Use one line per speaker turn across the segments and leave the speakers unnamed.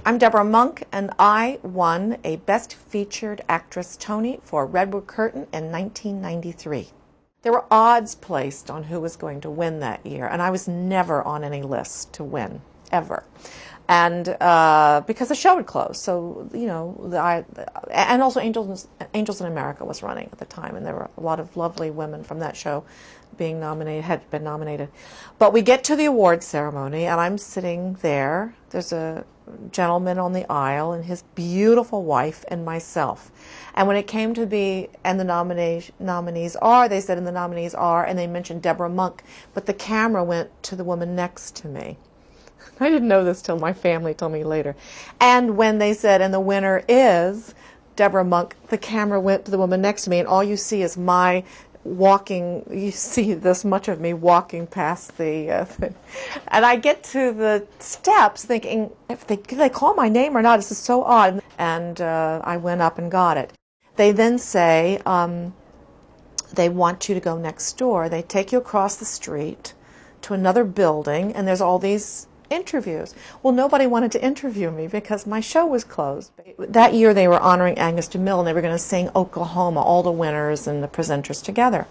I'm Deborah Monk, and I won a Best Featured Actress Tony for Redwood Curtain in 1993. There were odds placed on who was going to win that year, and I was never on any list to win, ever. And because the show had closed, so, you know, and also Angels in America was running at the time, and there were a lot of lovely women from that show being nominated, had been nominated. But we get to the awards ceremony, and I'm sitting there. There's a gentleman on the aisle and his beautiful wife and myself. And when it came to the, and the nominees are, they said, and the nominees are, and they mentioned Deborah Monk, but the camera went to the woman next to me. I didn't know this till my family told me later. And when they said, and the winner is Deborah Monk, the camera went to the woman next to me, and all you see is my walking, you see this much of me walking past the thing. And I get to the steps thinking, did they call my name or not? This is so odd. And I went up and got it. They then say, they want you to go next door. They take you across the street to another building, and there's all these interviews. Well, nobody wanted to interview me because my show was closed. That year they were honoring Angus DeMille, and they were going to sing Oklahoma, all the winners and the presenters together.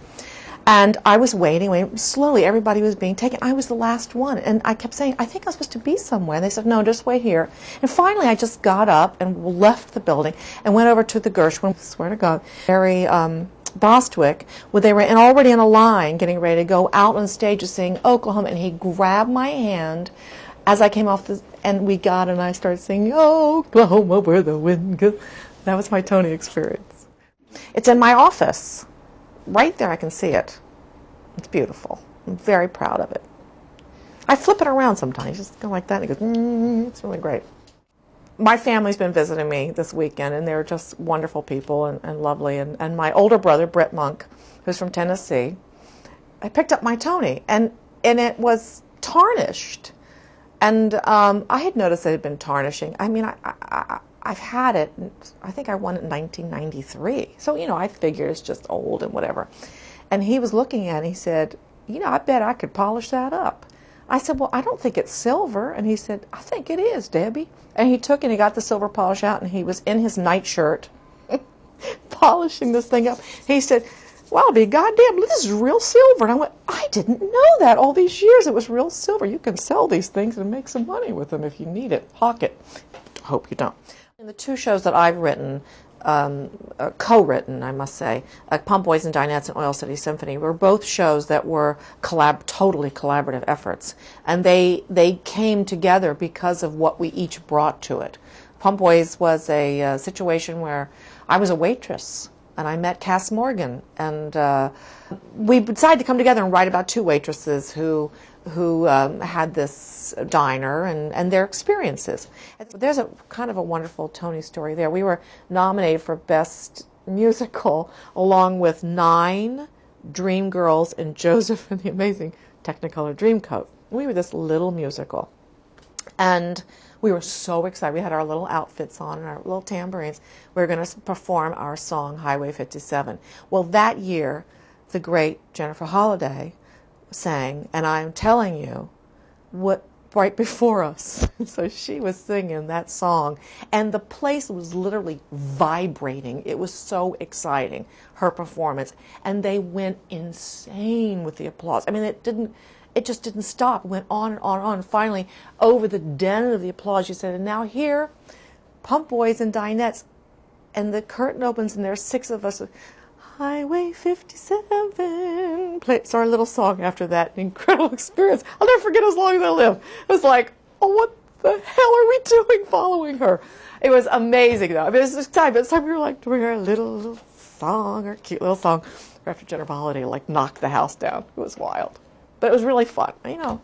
And I was waiting. Slowly everybody was being taken. I was the last one, and I kept saying, I think I'm supposed to be somewhere. And they said, no, just wait here. And finally I just got up and left the building and went over to the Gershwin, I swear to God, Barry Bostwick, where they were already in a line getting ready to go out on stage to sing Oklahoma, and he grabbed my hand as I came off and we got, and I started singing Oklahoma where the wind goes. That was my Tony experience. It's in my office. Right there I can see it. It's beautiful. I'm very proud of it. I flip it around sometimes, just go like that, and it goes, it's really great. My family's been visiting me this weekend, and they're just wonderful people and lovely. And my older brother, Brett Monk, who's from Tennessee, I picked up my Tony, and it was tarnished. And I had noticed it had been tarnishing. I mean, I've had it. I think I won it in 1993. So, you know, I figured it's just old and whatever. And he was looking at it, and he said, you know, I bet I could polish that up. I said, well, I don't think it's silver. And he said, I think it is, Debbie. And he took and he got the silver polish out, and he was in his nightshirt polishing this thing up. He said, well, I'll be goddamn, this is real silver. And I went, I didn't know that all these years. It was real silver. You can sell these things and make some money with them if you need it. Hawk it. Hope you don't. In the two shows that I've written, co-written, I must say, Pump Boys and Dinettes and Oil City Symphony, were both shows that were totally collaborative efforts. And they came together because of what we each brought to it. Pump Boys was a situation where I was a waitress, and I met Cass Morgan, and we decided to come together and write about two waitresses who had this diner and their experiences. There's a kind of a wonderful Tony story there. We were nominated for Best Musical along with 9 Dreamgirls and Joseph and the Amazing Technicolor Dreamcoat. We were this little musical, and we were so excited. We had our little outfits on and our little tambourines. We were going to perform our song, Highway 57. Well, that year, the great Jennifer Holliday sang, and I'm telling you, what right before us. So she was singing that song, and the place was literally vibrating. It was so exciting, her performance, and they went insane with the applause. I mean, it just didn't stop. It went on and on and on. Finally, over the din of the applause, she said, and now here, Pump Boys and Dinettes, and the curtain opens, and there's 6 of us. Highway 57. It's our little song after that. An incredible experience. I'll never forget as long as I live. It was like, oh, what the hell are we doing following her? It was amazing, though. I mean, it was time. By the time we were like doing our little song, our cute little song, after Jennifer Holliday like knocked the house down. It was wild. But it was really fun, you know.